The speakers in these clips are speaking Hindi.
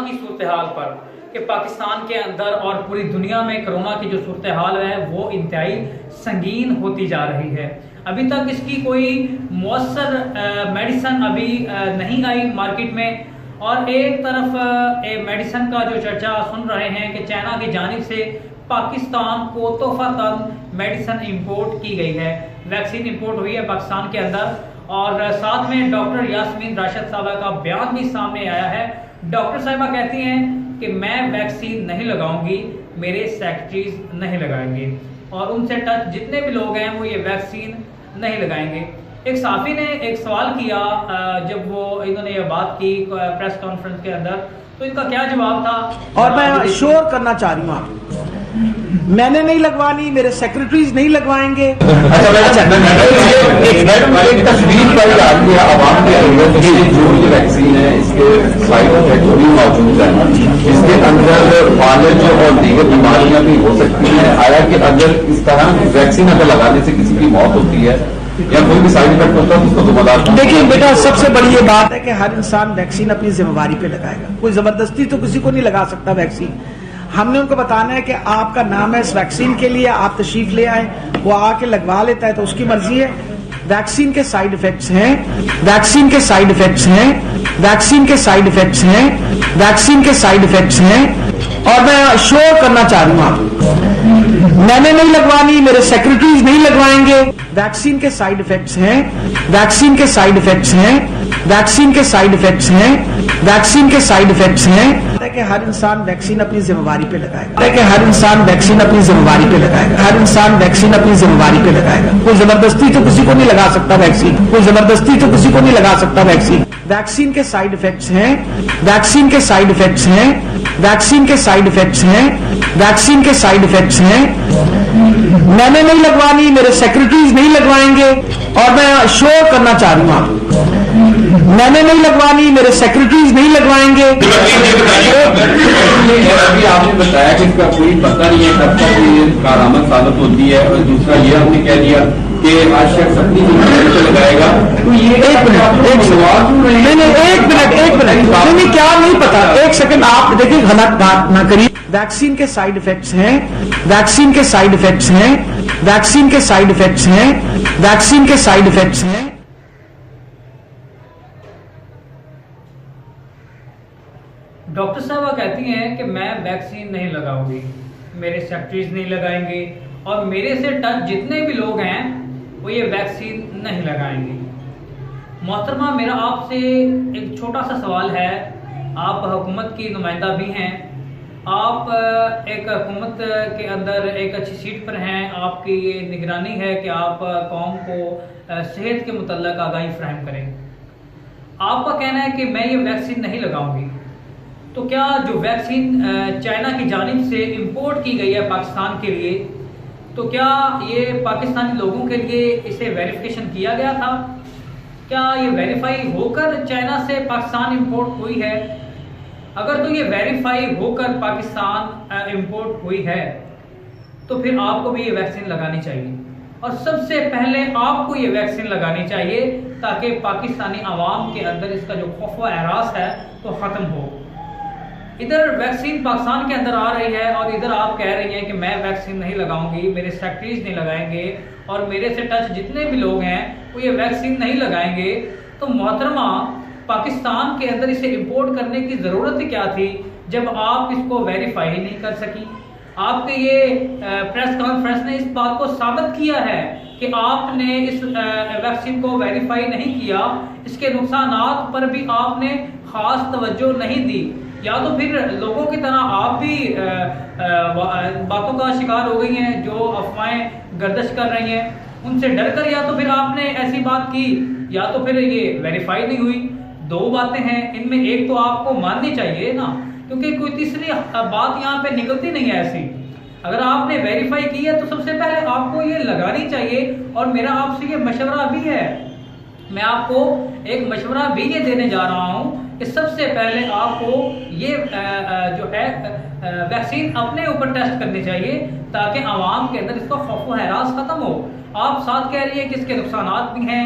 की सूरत हाल पर कि पाकिस्तान के अंदर और पूरी दुनिया में कोरोना की जो सूरत हाल है वो इंतहाई संगीन होती जा रही है। अभी तक इसकी कोई मौसर मेडिसिन अभी नहीं आई मार्केट में, और एक तरफ मेडिसिन का जो चर्चा सुन रहे हैं कि चाइना की जानिब से पाकिस्तान को तोहफातन मेडिसिन इंपोर्ट की गई है, वैक्सीन इंपोर्ट हुई है पाकिस्तान के अंदर। और साथ में डॉक्टर यास्मीन राशिद साहबा का बयान भी सामने आया है। डॉक्टर साहिबा कहती हैं कि मैं वैक्सीन नहीं लगाऊंगी, मेरे सेक्रेटरीज नहीं लगाएंगे, और उनसे टच जितने भी लोग हैं वो ये वैक्सीन नहीं लगाएंगे। एक साफी ने एक सवाल किया जब वो इन्होंने ये बात की प्रेस कॉन्फ्रेंस के अंदर, तो इनका क्या जवाब था? और मैं श्योर करना चाह रही हूँ आपको, मैंने नहीं लगवानी, मेरे सेक्रेटरीज नहीं लगवाएंगे। एक तस्वीर पाई आती है आवाम के अंदर कि जो ये वैक्सीन है इसके साइड इफेक्ट भी मौजूद है, इसके अंदर फालिज और दीगर बीमारियां भी हो सकती हैं। हालांकि अगर इस तरह की वैक्सीन अगर लगाने से किसी की मौत होती है या कोई भी साइड इफेक्ट होता है तो उसको जिम्मेदार। देखिए बेटा, सबसे बड़ी ये बात है कि हर इंसान वैक्सीन अपनी जिम्मेवारी पे लगाएगा, कोई जबरदस्ती तो किसी को नहीं लगा सकता वैक्सीन। हमने उनको बताना है कि आपका नाम है इस वैक्सीन के लिए, आप तशरीफ ले आए, वो आके लगवा लेता है तो उसकी मर्जी है। वैक्सीन के साइड इफेक्ट्स हैं, वैक्सीन के साइड इफेक्ट्स हैं, वैक्सीन के साइड इफेक्ट्स हैं, वैक्सीन के साइड इफेक्ट्स हैं। और मैं श्योर करना चाह रही हूँ आपको, मैंने नहीं लगवानी, मेरे सेक्रेटरीज नहीं लगवाएंगे। वैक्सीन के साइड इफेक्ट्स हैं, वैक्सीन के साइड इफेक्ट्स हैं, वैक्सीन के साइड इफेक्ट्स हैं, वैक्सीन के साइड इफेक्ट्स हैं। कि हर इंसान वैक्सीन अपनी जिम्मेवारी पे लगाएगा, कि हर इंसान वैक्सीन अपनी जिम्मेवारी पे लगाएगा, हर इंसान वैक्सीन अपनी जिम्मेवारी पे लगाएगा। कोई जबरदस्ती तो किसी को नहीं लगा सकता वैक्सीन, कोई जबरदस्ती तो किसी को नहीं लगा सकता वैक्सीन। वैक्सीन के साइड इफेक्ट्स हैं, वैक्सीन के साइड इफेक्ट्स हैं, वैक्सीन के साइड इफेक्ट्स हैं, वैक्सीन के साइड इफेक्ट्स हैं। मैंने नहीं लगवानी, मेरे सेक्रेटरीज नहीं लगवाएंगे। और मैं श्योर करना चाह रही हूँ आपको, मैंने नहीं लगवानी, मेरे सेक्रेटरीज नहीं लगवाएंगे। अभी आपने बताया कि इसका कोई पता नहीं है कब तक ये कारामद साबित होती है, और दूसरा ये आपने कह दिया कि आज शख्स अपनी जिम्मेदारी पे लगाएगा। तो ये एक मिनट, एक सवाल नहीं, क्या नहीं पता, एक सेकंड आप देखिए, गलत बात ना करिए। वैक्सीन के साइड इफेक्ट्स हैं, वैक्सीन के साइड इफेक्ट्स हैं, वैक्सीन के साइड इफेक्ट्स हैं, वैक्सीन के साइड इफेक्ट्स हैं। डॉक्टर साहबा कहती हैं कि मैं वैक्सीन नहीं लगाऊंगी, मेरे सेक्रेटरीज नहीं लगाएंगे, और मेरे से टच जितने भी लोग हैं वो ये वैक्सीन नहीं लगाएंगे। मोहतरमा, मेरा आपसे एक छोटा सा सवाल है, आप हुकूमत की नुमाइंदा भी हैं, आप एक हुकूमत के अंदर एक अच्छी सीट पर हैं, आपकी ये निगरानी है कि आप कौम को सेहत के मुतल्लिक़ आगाही फराहम करें। आपका कहना है कि मैं ये वैक्सीन नहीं लगाऊंगी, तो क्या जो वैक्सीन चाइना की जानिब से इंपोर्ट की गई है पाकिस्तान के लिए, तो क्या ये पाकिस्तानी लोगों के लिए इसे वेरिफिकेशन किया गया था? क्या ये वेरीफाई होकर चाइना से पाकिस्तान इंपोर्ट हुई है? अगर तो ये वेरीफाई होकर पाकिस्तान इंपोर्ट हुई है तो फिर आपको भी ये वैक्सीन लगानी चाहिए, और सबसे पहले आपको ये वैक्सीन लगानी चाहिए ताकि पाकिस्तानी आवाम के अंदर इसका जो खौफ व एहसास है तो ख़त्म हो। इधर वैक्सीन पाकिस्तान के अंदर आ रही है और इधर आप कह रही हैं कि मैं वैक्सीन नहीं लगाऊंगी, मेरे सेक्रेटरीज नहीं लगाएंगे, और मेरे से टच जितने भी लोग हैं वो ये वैक्सीन नहीं लगाएंगे। तो मोहतरमा, पाकिस्तान के अंदर इसे इंपोर्ट करने की ज़रूरत ही क्या थी जब आप इसको वेरीफाई ही नहीं कर सकी? आपके ये प्रेस कॉन्फ्रेंस ने इस बात को साबित किया है कि आपने इस वैक्सीन को वेरीफाई नहीं किया, इसके नुकसानात पर भी आपने खास तवज्जो नहीं दी, या तो फिर लोगों की तरह आप भी बातों का शिकार हो गई हैं जो अफवाहें गर्दिश कर रही हैं, उनसे डर कर या तो फिर आपने ऐसी बात की, या तो फिर ये वेरीफाई नहीं हुई। दो बातें हैं, इनमें एक तो आपको माननी चाहिए ना, क्योंकि कोई तीसरी बात यहाँ पे निकलती नहीं है ऐसी। अगर आपने वेरीफाई की है तो सबसे पहले आपको ये लगानी चाहिए। और मेरा आपसे ये मशवरा भी है, मैं आपको एक मशवरा भी ये देने जा रहा हूँ कि सबसे पहले आपको ये जो है वैक्सीन अपने ऊपर टेस्ट करनी चाहिए ताकि आवाम के अंदर इसका खौफ व हरास खत्म हो। आप साथ कह रही है कि इसके नुकसानात भी हैं,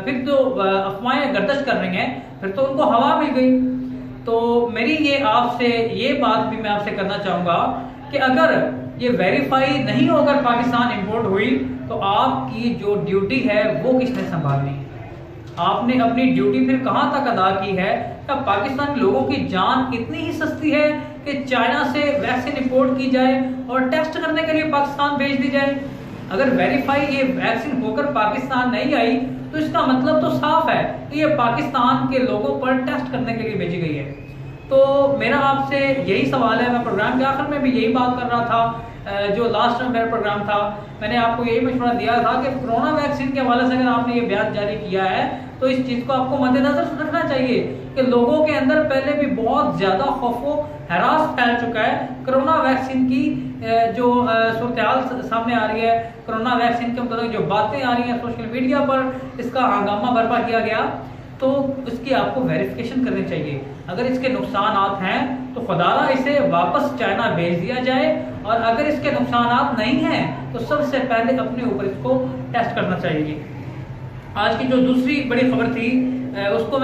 फिर तो अफवाहें गर्दिश कर रही हैं, फिर तो उनको हवा मिल गई। तो मेरी ये बात भी मैं आपसे करना चाहूंगा कि अगर ये वेरीफाई नहीं होकर पाकिस्तान इंपोर्ट हुई तो आपकी जो ड्यूटी है वो किसने संभालनी? आपने अपनी ड्यूटी फिर कहां तक अदा की है? क्या पाकिस्तान के लोगों की जान इतनी ही सस्ती है कि चाइना से वैक्सीन इंपोर्ट की जाए और टेस्ट करने के लिए पाकिस्तान भेज दी जाए? अगर वेरीफाई ये वैक्सीन होकर पाकिस्तान नहीं आई तो इसका मतलब तो साफ है कि ये पाकिस्तान के लोगों पर टेस्ट करने के लिए भेजी गई है। तो मेरा आपसे यही सवाल है, मैं प्रोग्राम के आखिर में भी यही बात कर रहा था, जो लास्ट में मेरा प्रोग्राम था मैंने आपको यही मशवरा दिया था कि कोरोना वैक्सीन के हवाले से अगर आपने ये बयान जारी किया है तो इस चीज को आपको मद्देनजर रखना चाहिए कि लोगों के अंदर पहले भी बहुत ज्यादा खौफो हरास फैल चुका है। कोरोना वैक्सीन की जो सूरत-ए-हाल सामने आ रही है, कोरोना वैक्सीन के मतलब जो बातें आ रही हैं सोशल मीडिया पर, इसका हंगामा बर्पा किया गया, तो इसकी आपको वेरिफिकेशन करनी चाहिए। अगर इसके नुकसानात हैं तो खुदारा इसे वापस चाइना भेज दिया जाए, और अगर इसके नुकसानात नहीं हैं तो सबसे पहले अपने ऊपर इसको टेस्ट करना चाहिए। आज की जो दूसरी बड़ी खबर थी उसको मैं